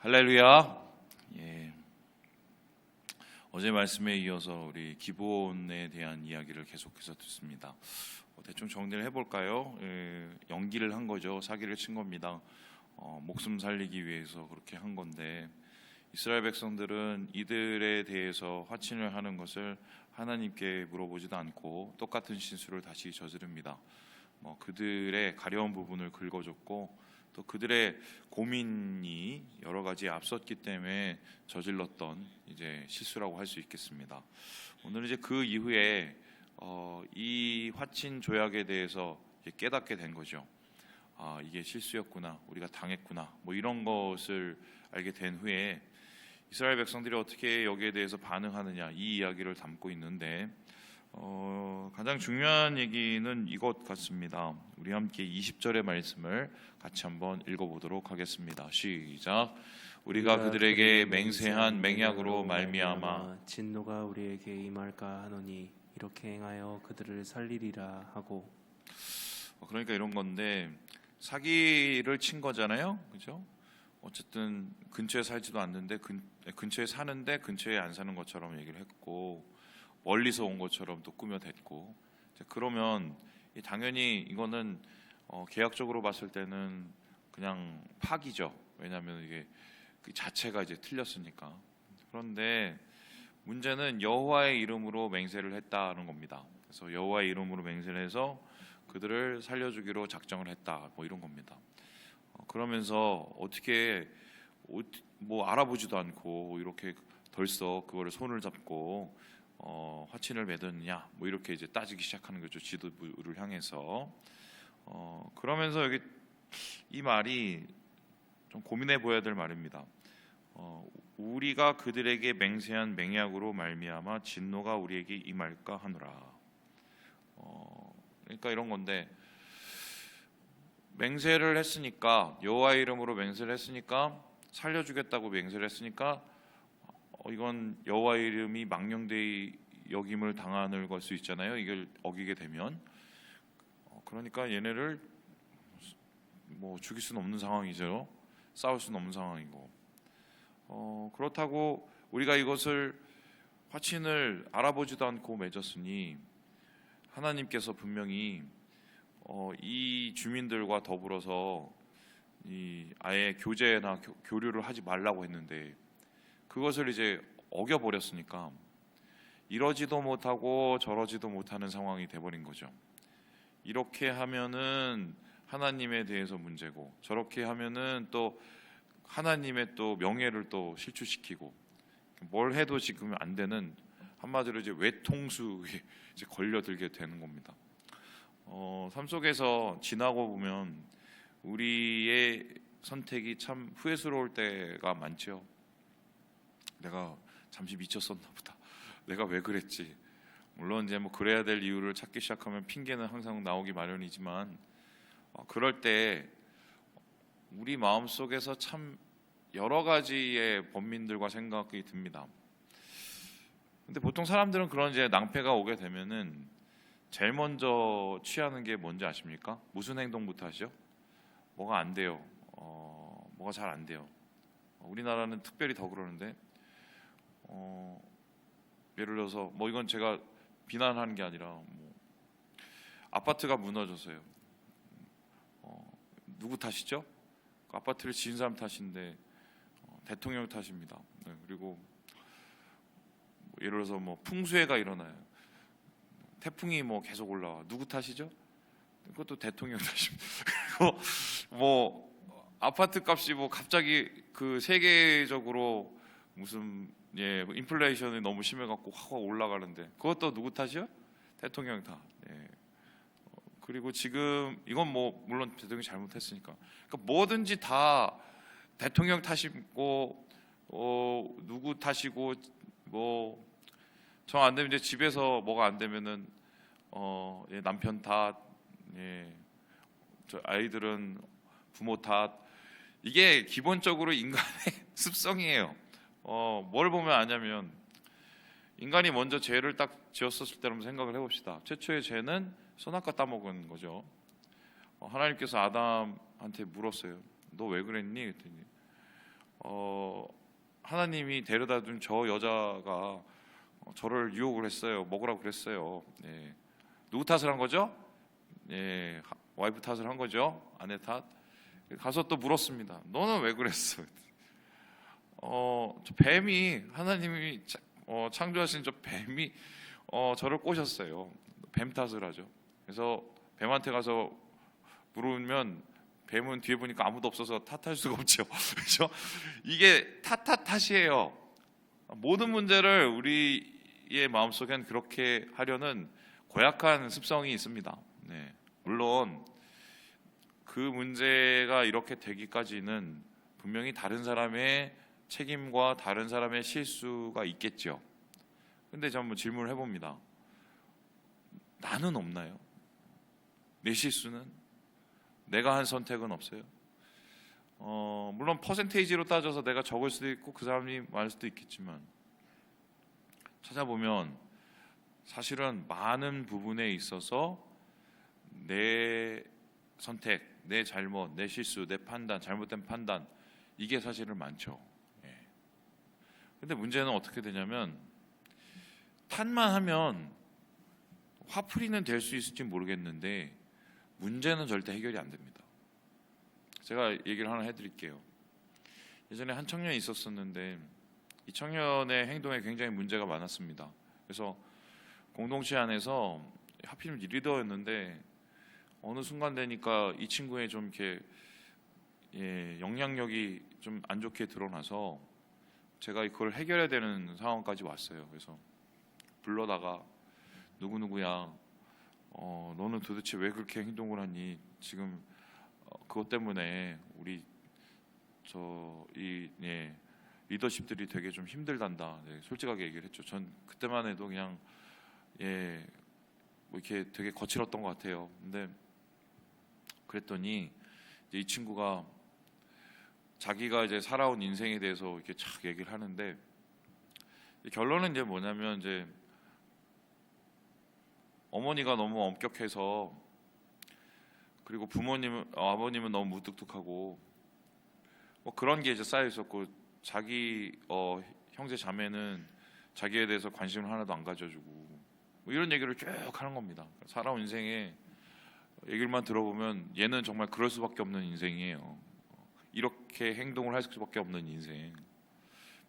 할렐루야. 예. 어제 말씀에 이어서 우리 기본에 대한 이야기를 계속해서 듣습니다. 대충 정리를 해볼까요? 연기를 한 거죠. 사기를 친 겁니다. 목숨 살리기 위해서 그렇게 한 건데, 이스라엘 백성들은 이들에 대해서 화친을 하는 것을 하나님께 물어보지도 않고 똑같은 실수를 다시 저지릅니다. 그들의 가려운 부분을 긁어줬고, 또 그들의 고민이 여러 가지 앞섰기 때문에 저질렀던 이제 실수라고 할 수 있겠습니다. 오늘 이제 그 이후에 이 화친 조약에 대해서 깨닫게 된 거죠. 이게 실수였구나, 우리가 당했구나, 이런 것을 알게 된 후에 이스라엘 백성들이 어떻게 여기에 대해서 반응하느냐, 이 이야기를 담고 있는데, 가장 중요한 얘기는 이것 같습니다. 우리 함께 20절의 말씀을 같이 한번 읽어보도록 하겠습니다. 시작. 우리가 그들에게 맹세한 맹약으로 말미암아 진노가 우리에게 임할까 하노니 이렇게 행하여 그들을 살리리라 하고. 그러니까 이런 건데, 사기를 친 거잖아요, 그죠? 어쨌든 근처에 살지도 않는데 근처에 사는데 근처에 안 사는 것처럼 얘기를 했고, 멀리서 온 것처럼 또 꾸며댔고, 그러면 당연히 이거는 계약적으로 봤을 때는 그냥 파기죠. 왜냐하면 이게 그 자체가 이제 틀렸으니까. 그런데 문제는 여호와의 이름으로 맹세를 했다는 겁니다. 그래서 여호와의 이름으로 맹세를 해서 그들을 살려주기로 작정을 했다, 이런 겁니다. 그러면서 어떻게 알아보지도 않고 이렇게 덜썩 그거를 손을 잡고 화친을 맺었느냐, 이렇게 이제 따지기 시작하는 거죠, 지도부를 향해서. 그러면서 여기 이 말이 좀 고민해 보아야 될 말입니다. 우리가 그들에게 맹세한 맹약으로 말미암아 진노가 우리에게 임할까 하노라. 그러니까 이런 건데, 맹세를 했으니까, 여호와의 이름으로 맹세를 했으니까, 살려주겠다고 맹세를 했으니까, 이건 여호와의 이름이 망령되이 여김을 당하는 걸 수 있잖아요, 이걸 어기게 되면. 그러니까 얘네를 죽일 수는 없는 상황이죠. 싸울 수는 없는 상황이고. 그렇다고 우리가 이것을 화친을 알아보지도 않고 맺었으니 하나님께서 분명히 이 주민들과 더불어서 아예 교제나 교류를 하지 말라고 했는데, 그것을 이제 어겨버렸으니까 이러지도 못하고 저러지도 못하는 상황이 돼버린 거죠. 이렇게 하면은 하나님에 대해서 문제고, 저렇게 하면은 또 하나님의 또 명예를 또 실추시키고, 뭘 해도 지금 안 되는, 한마디로 이제 외통수에 이제 걸려들게 되는 겁니다. 삶 속에서 지나고 보면 우리의 선택이 참 후회스러울 때가 많죠. 내가 잠시 미쳤었나 보다, 내가 왜 그랬지. 물론 이제 그래야 될 이유를 찾기 시작하면 핑계는 항상 나오기 마련이지만, 그럴 때 우리 마음속에서 참 여러 가지의 번민들과 생각이 듭니다. 근데 보통 사람들은 그런 이제 낭패가 오게 되면은 제일 먼저 취하는 게 뭔지 아십니까? 무슨 행동부터 하죠? 뭐가 안 돼요. 뭐가 잘 안 돼요. 우리나라는 특별히 더 그러는데, 예를 들어서 이건 제가 비난하는 게 아니라, 아파트가 무너졌어요. 누구 탓이죠? 그 아파트를 지은 사람 탓인데 대통령 탓입니다. 네, 그리고 예를 들어서 풍수해가 일어나요. 태풍이 계속 올라와. 누구 탓이죠? 그것도 대통령 탓입니다. 그리고 아파트 값이 갑자기 그 세계적으로 무슨 인플레이션이 너무 심해갖고 확 올라가는데, 그것도 누구 탓이요? 대통령 탓. 그리고 지금 이건 물론 대통령이 잘못했으니까, 그러니까 뭐든지 다 대통령 탓이고, 누구 탓이고, 정 안 되면 이제 집에서 뭐가 안 되면은 남편 탓, 저 아이들은 부모 탓. 이게 기본적으로 인간의 습성이에요. 뭘 보면 아냐면, 인간이 먼저 죄를 딱 지었었을 때 한번 생각을 해봅시다. 최초의 죄는 선악과 따먹은 거죠. 하나님께서 아담한테 물었어요. 너 왜 그랬니? 그랬더니 하나님이 데려다준 저 여자가 저를 유혹을 했어요. 먹으라고 그랬어요. 예. 누구 탓을 한 거죠? 예, 와이프 탓을 한 거죠. 아내 탓. 가서 또 물었습니다. 너는 왜 그랬어? 저 뱀이 하나님이 창조하신 저 뱀이 저를 꼬셨어요. 뱀 탓을 하죠. 그래서 뱀한테 가서 물으면 뱀은 뒤에 보니까 아무도 없어서 탓할 수가 없죠. 그렇죠? 이게 탓이에요. 모든 문제를 우리의 마음속엔 그렇게 하려는 고약한 습성이 있습니다. 네. 물론 그 문제가 이렇게 되기까지는 분명히 다른 사람의 책임과 다른 사람의 실수가 있겠죠. 근데 제가 한번 질문을 해봅니다. 나는 없나요? 내 실수는? 내가 한 선택은 없어요? 물론 퍼센테이지로 따져서 내가 적을 수도 있고 그 사람이 많을 수도 있겠지만 찾아보면 사실은 많은 부분에 있어서 내 선택, 내 잘못, 내 실수, 내 판단, 잘못된 판단 이게 사실은 많죠. 근데 문제는 어떻게 되냐면 탓만 하면 화풀이는 될 수 있을지 모르겠는데 문제는 절대 해결이 안 됩니다. 제가 얘기를 하나 해드릴게요. 예전에 한 청년이 있었었는데 이 청년의 행동에 굉장히 문제가 많았습니다. 그래서 공동체 안에서 하필이면 리더였는데 어느 순간 되니까 이 친구의 좀 이렇게 영향력이 좀 안 좋게 드러나서 제가 그걸 해결해야 되는 상황까지 왔어요. 그래서 불러다가 누구누구야, 너는 도대체 왜 그렇게 행동을 하니? 지금 그것 때문에 우리 리더십들이 되게 좀 힘들단다. 네, 솔직하게 얘기를 했죠. 전 그때만 해도 그냥 뭐 이렇게 되게 거칠었던 것 같아요. 근데 그랬더니 이제 이 친구가 자기가 이제 살아온 인생에 대해서 이렇게 착 얘기를 하는데 결론은 이제 뭐냐면 이제 어머니가 너무 엄격해서 그리고 아버님은 너무 무뚝뚝하고 뭐 그런 게 이제 쌓여 있었고 자기 형제 자매는 자기에 대해서 관심을 하나도 안 가져주고 뭐 이런 얘기를 쭉 하는 겁니다. 살아온 인생에 얘기를만 들어보면 얘는 정말 그럴 수밖에 없는 인생이에요. 이렇게 행동을 할 수밖에 없는 인생.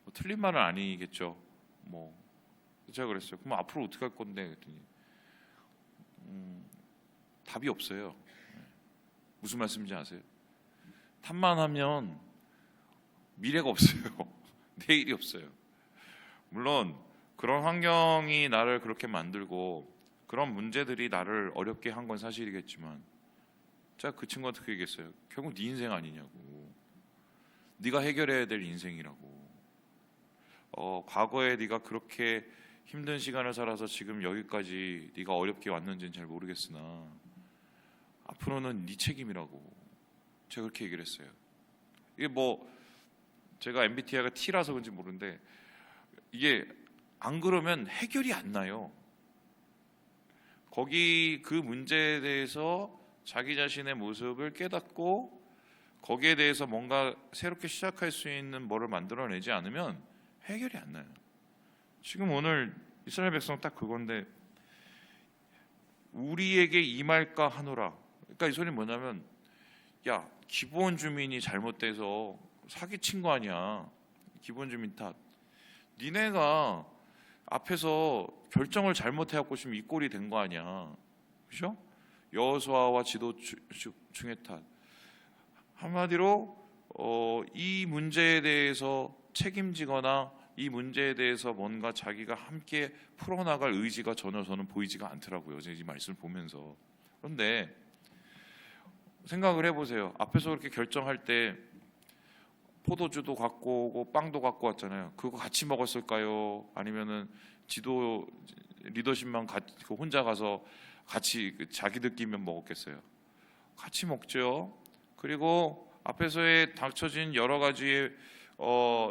뭐 틀린 말은 아니겠죠. 뭐 제가 그랬어요. 그럼 앞으로 어떻게 할 건데? 그랬더니 답이 없어요. 무슨 말씀인지 아세요? 탓만 하면 미래가 없어요. 내일이 없어요. 물론 그런 환경이 나를 그렇게 만들고 그런 문제들이 나를 어렵게 한 건 사실이겠지만 제가 그 친구한테 그렇게 얘기했어요. 결국 네 인생 아니냐고. 네가 해결해야 될 인생이라고. 과거에 네가 그렇게 힘든 시간을 살아서 지금 여기까지 네가 어렵게 왔는지는 잘 모르겠으나 앞으로는 네 책임이라고. 제가 그렇게 얘기를 했어요. 이게 뭐 제가 MBTI가 T라서 그런지 모르는데 이게 안 그러면 해결이 안 나요. 거기 그 문제에 대해서 자기 자신의 모습을 깨닫고 거기에 대해서 뭔가 새롭게 시작할 수 있는 뭐를 만들어내지 않으면 해결이 안 나요. 지금 오늘 이스라엘 백성 딱 그건데 우리에게 임할까 하노라. 그러니까 이 소리는 뭐냐면 야 기본 주민이 잘못돼서 사기친 거 아니야. 기본 주민 탓. 니네가 앞에서 결정을 잘못해갖고 지금 이 꼴이 된 거 아니야. 그죠? 여호수아와 지도층의 탓. 한마디로 이 문제에 대해서 책임지거나 이 문제에 대해서 뭔가 자기가 함께 풀어나갈 의지가 전혀 저는 보이지가 않더라고요. 이 말씀을 보면서. 그런데 생각을 해보세요. 앞에서 그렇게 결정할 때 포도주도 갖고 오고 빵도 갖고 왔잖아요. 그거 같이 먹었을까요? 아니면은 리더십만 혼자 가서 같이 자기들끼리만 먹었겠어요? 같이 먹죠. 그리고 앞에서의 닥쳐진 여러 가지의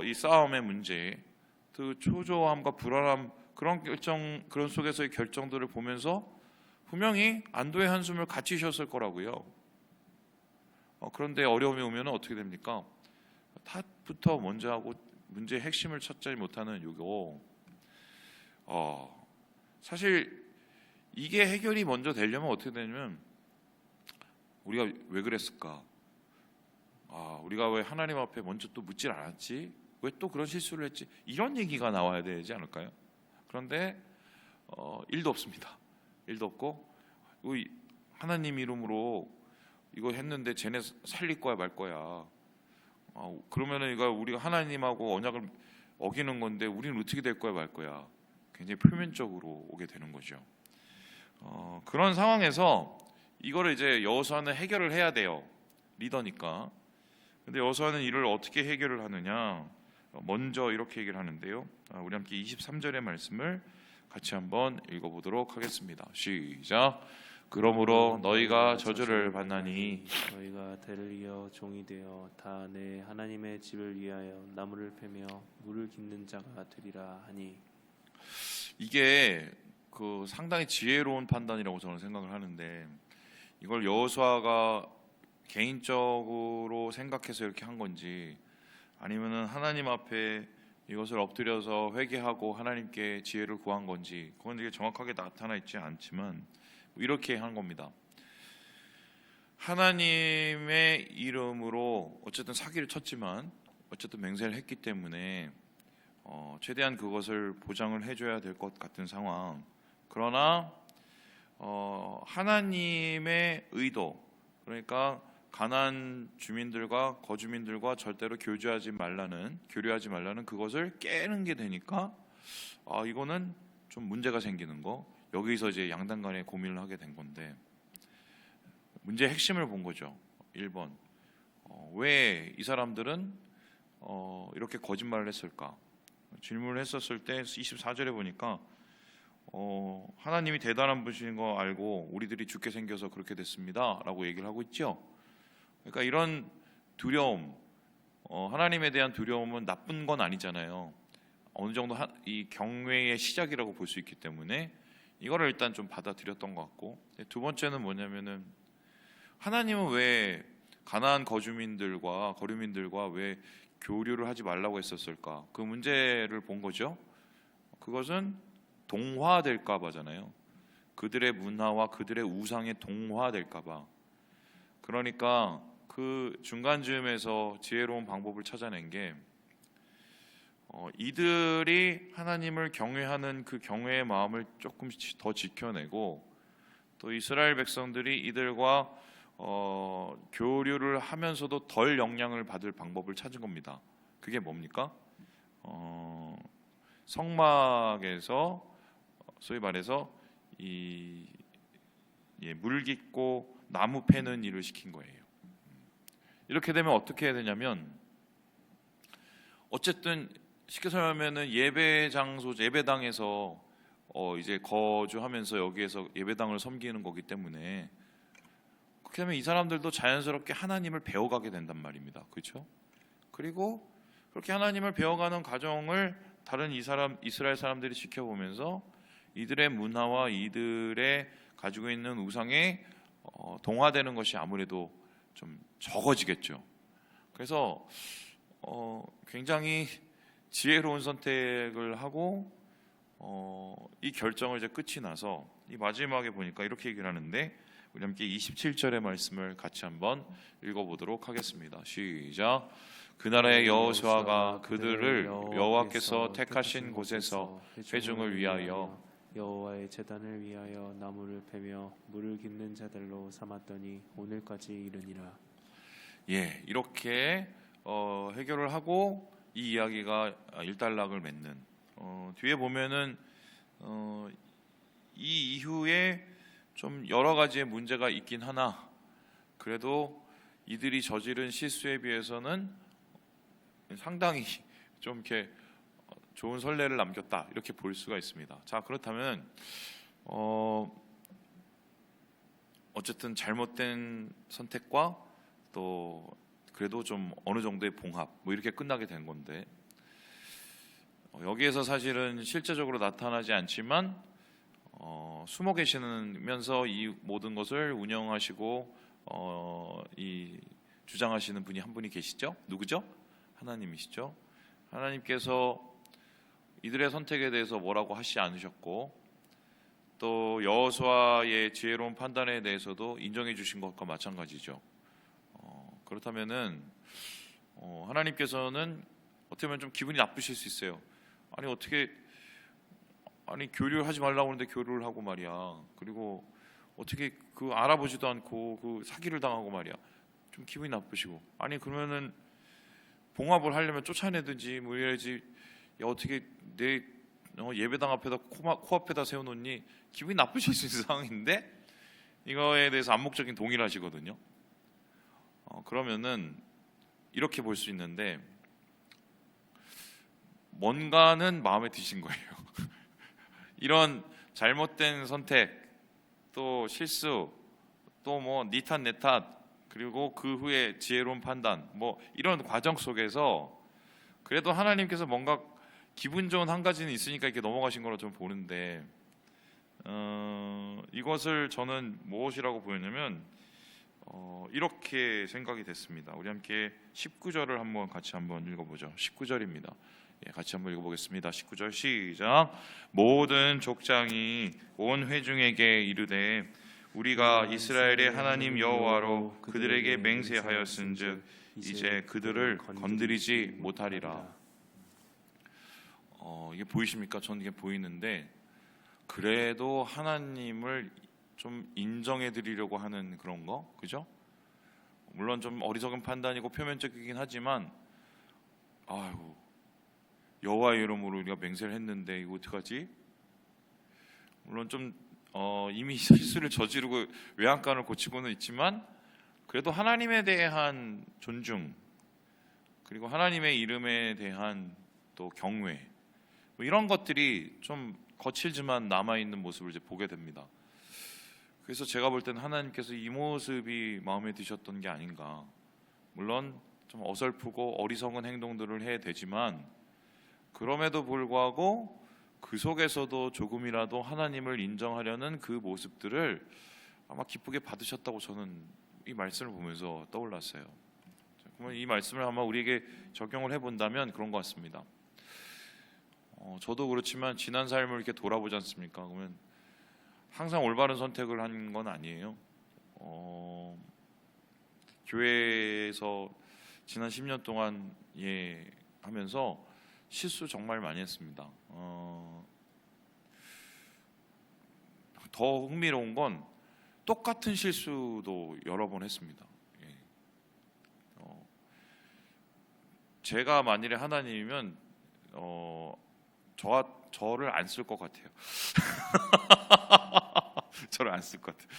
이 싸움의 문제, 그 초조함과 불안함 그런 속에서의 결정들을 보면서 분명히 안도의 한숨을 같이 쉬었을 거라고요. 그런데 어려움이 오면 어떻게 됩니까? 탓부터 먼저 하고 문제의 핵심을 찾지 못하는 요거 사실 이게 해결이 먼저 되려면 어떻게 되냐면 우리가 왜 그랬을까? 우리가 왜 하나님 앞에 먼저 또 묻질 않았지? 왜 또 그런 실수를 했지? 이런 얘기가 나와야 되지 않을까요? 그런데 일도 없습니다. 일도 없고 하나님 이름으로 이거 했는데 쟤네 살릴 거야 말 거야. 그러면은 이거 우리가 하나님하고 언약을 어기는 건데 우리는 어떻게 될 거야 말 거야. 굉장히 표면적으로 오게 되는 거죠. 그런 상황에서 이거를 이제 여호수아는 해결을 해야 돼요. 리더니까. 근데 여호수아는 이를 어떻게 해결을 하느냐? 먼저 이렇게 얘기를 하는데요. 우리 함께 23절의 말씀을 같이 한번 읽어보도록 하겠습니다. 시작. 그러므로 너희가 저주를 받나니 너희가 대를 이어 종이 되어 다 내 하나님의 집을 위하여 나무를 패며 물을 깃는 자가 되리라 하니. 이게 상당히 지혜로운 판단이라고 저는 생각을 하는데 이걸 여호수아가 개인적으로 생각해서 이렇게 한 건지 아니면은 하나님 앞에 이것을 엎드려서 회개하고 하나님께 지혜를 구한 건지 그건 되게 정확하게 나타나 있지 않지만 이렇게 한 겁니다. 하나님의 이름으로 어쨌든 사기를 쳤지만 어쨌든 맹세를 했기 때문에 최대한 그것을 보장을 해줘야 될 것 같은 상황. 그러나 하나님의 의도, 그러니까 가나안 주민들과 거주민들과 절대로 교류하지 말라는 그것을 깨는 게 되니까 이거는 좀 문제가 생기는 거. 여기서 이제 양당 간에 고민을 하게 된 건데 문제의 핵심을 본 거죠. 1번 왜 이 사람들은 이렇게 거짓말을 했을까? 질문을 했었을 때 24절에 보니까 하나님이 대단한 분이신 거 알고 우리들이 죽게 생겨서 그렇게 됐습니다 라고 얘기를 하고 있죠. 그러니까 이런 두려움, 하나님에 대한 두려움은 나쁜 건 아니잖아요. 어느 정도 이 경외의 시작이라고 볼 수 있기 때문에 이거를 일단 좀 받아들였던 것 같고, 두 번째는 뭐냐면은 하나님은 왜 가나안 거주민들과 거류민들과 왜 교류를 하지 말라고 했었을까? 그 문제를 본 거죠. 그것은 동화될까 봐잖아요. 그들의 문화와 그들의 우상에 동화될까 봐. 그러니까 그 중간쯤에서 지혜로운 방법을 찾아낸 게 이들이 하나님을 경외하는 그 경외의 마음을 조금씩 더 지켜내고 또 이스라엘 백성들이 이들과 교류를 하면서도 덜 영향을 받을 방법을 찾은 겁니다. 그게 뭡니까? 성막에서 소위 말해서 물 깃고 나무 패는 일을 시킨 거예요. 이렇게 되면 어떻게 해야 되냐면 어쨌든 쉽게 설명하면은 예배 장소, 예배당에서 이제 거주하면서 여기에서 예배당을 섬기는 거기 때문에 그렇게 하면 이 사람들도 자연스럽게 하나님을 배워가게 된단 말입니다. 그렇죠? 그리고 그렇게 하나님을 배워가는 과정을 다른 이스라엘 사람들이 지켜보면서 이들의 문화와 이들의 가지고 있는 우상에 동화되는 것이 아무래도 좀 적어지겠죠. 그래서 굉장히 지혜로운 선택을 하고 이 결정을 이제 끝이 나서 이 마지막에 보니까 이렇게 얘기를 하는데 우리 함께 27절의 말씀을 같이 한번 읽어보도록 하겠습니다. 시작. 그날의 여호수아가 그들을 여호와께서 택하신 곳에서 회중을 위하여 여호와의 제단을 위하여 나무를 패며 물을 깃는 자들로 삼았더니 오늘까지 이르니라. 예, 이렇게 해결을 하고 이 이야기가 일단락을 맺는 뒤에 보면은 이 이후에 좀 여러 가지의 문제가 있긴 하나 그래도 이들이 저지른 실수에 비해서는 상당히 좀 이렇게 좋은 선례를 남겼다 이렇게 볼 수가 있습니다. 자, 그렇다면 어쨌든 잘못된 선택과 또 그래도 좀 어느 정도의 봉합 뭐 이렇게 끝나게 된 건데 여기에서 사실은 실제적으로 나타나지 않지만 숨어 계시면서 이 모든 것을 운영하시고 이 주장하시는 분이 한 분이 계시죠? 누구죠? 하나님이시죠. 하나님께서 이들의 선택에 대해서 뭐라고 하시지 않으셨고 또 여호수아의 지혜로운 판단에 대해서도 인정해 주신 것과 마찬가지죠. 그렇다면은 하나님께서는 어떻게 보면 좀 기분이 나쁘실 수 있어요. 아니 교류를 하지 말라고 하는데 교류를 하고 말이야. 그리고 어떻게 그 알아보지도 않고 그 사기를 당하고 말이야. 좀 기분이 나쁘시고 아니 그러면은 봉합을 하려면 쫓아내든지 뭐 이래야지. 야 어떻게 내 예배당 앞에다 코앞에다 세워놓니? 기분이 나쁘실 수 있는 상황인데 이거에 대해서 암묵적인 동의를 하시거든요. 그러면은 이렇게 볼 수 있는데 뭔가는 마음에 드신 거예요. 이런 잘못된 선택, 또 실수, 또 뭐 니 탓 내 탓, 그리고 그 후에 지혜로운 판단, 뭐 이런 과정 속에서 그래도 하나님께서 뭔가 기분 좋은 한 가지는 있으니까 이렇게 넘어가신 거로 좀 보는데 이것을 저는 무엇이라고 보였냐면 이렇게 생각이 됐습니다. 우리 함께 19절을 같이 한번 읽어보죠. 19절입니다. 같이 한번 읽어보겠습니다. 19절 시작. 모든 족장이 온 회중에게 이르되 우리가 이스라엘의 하나님 여호와로 그들에게 맹세하였은즉 이제 그들을 건드리지 못하리라. 이게 보이십니까? 저는 이게 보이는데 그래도 하나님을 좀 인정해 드리려고 하는 그런 거, 그죠? 물론 좀 어리석은 판단이고 표면적이긴 하지만 아이고 여호와의 이름으로 우리가 맹세를 했는데 이거 어떡하지? 물론 좀 이미 실수를 저지르고 외양간을 고치고는 있지만 그래도 하나님에 대한 존중 그리고 하나님의 이름에 대한 또 경외 뭐 이런 것들이 좀 거칠지만 남아있는 모습을 이제 보게 됩니다. 그래서 제가 볼 때는 하나님께서 이 모습이 마음에 드셨던 게 아닌가. 물론 좀 어설프고 어리석은 행동들을 해야 되지만 그럼에도 불구하고 그 속에서도 조금이라도 하나님을 인정하려는 그 모습들을 아마 기쁘게 받으셨다고 저는 이 말씀을 보면서 떠올랐어요. 그러면 이 말씀을 아마 우리에게 적용을 해본다면 그런 것 같습니다. 저도 그렇지만 지난 삶을 이렇게 돌아보지 않습니까? 그러면 항상 올바른 선택을 한 건 아니에요. 교회에서 지난 10년 동안 하면서 실수 정말 많이 했습니다. 더 흥미로운 건 똑같은 실수도 여러 번 했습니다. 제가 만일에 하나님이면 저를 안 쓸 것 같아요. 저를 안 쓸 것 같아요.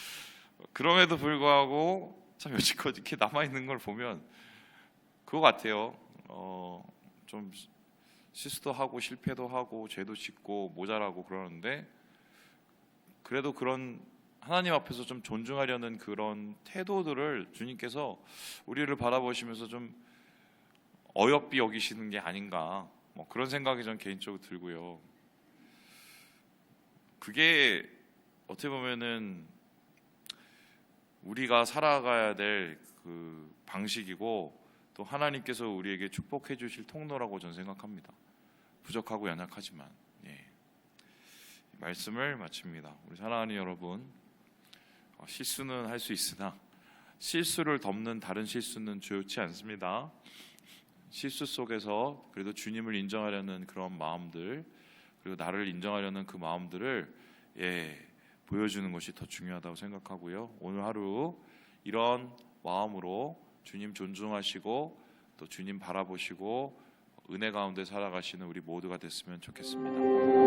그럼에도 불구하고 참 여지껏 이렇게 남아 있는 걸 보면 그거 같아요. 좀 실수도 하고 실패도 하고 죄도 짓고 모자라고 그러는데 그래도 그런 하나님 앞에서 좀 존중하려는 그런 태도들을 주님께서 우리를 바라보시면서 좀 어여삐 여기시는 게 아닌가 뭐 그런 생각이 전 개인적으로 들고요. 그게 어떻게 보면은 우리가 살아가야 될 그 방식이고 또 하나님께서 우리에게 축복해 주실 통로라고 저는 생각합니다. 부족하고 연약하지만 말씀을 마칩니다. 우리 사랑하는 여러분, 실수는 할 수 있으나 실수를 덮는 다른 실수는 좋지 않습니다. 실수 속에서 그래도 주님을 인정하려는 그런 마음들 그리고 나를 인정하려는 그 마음들을 보여주는 것이 더 중요하다고 생각하고요. 오늘 하루 이런 마음으로 주님 존중하시고 또 주님 바라보시고 은혜 가운데 살아가시는 우리 모두가 됐으면 좋겠습니다.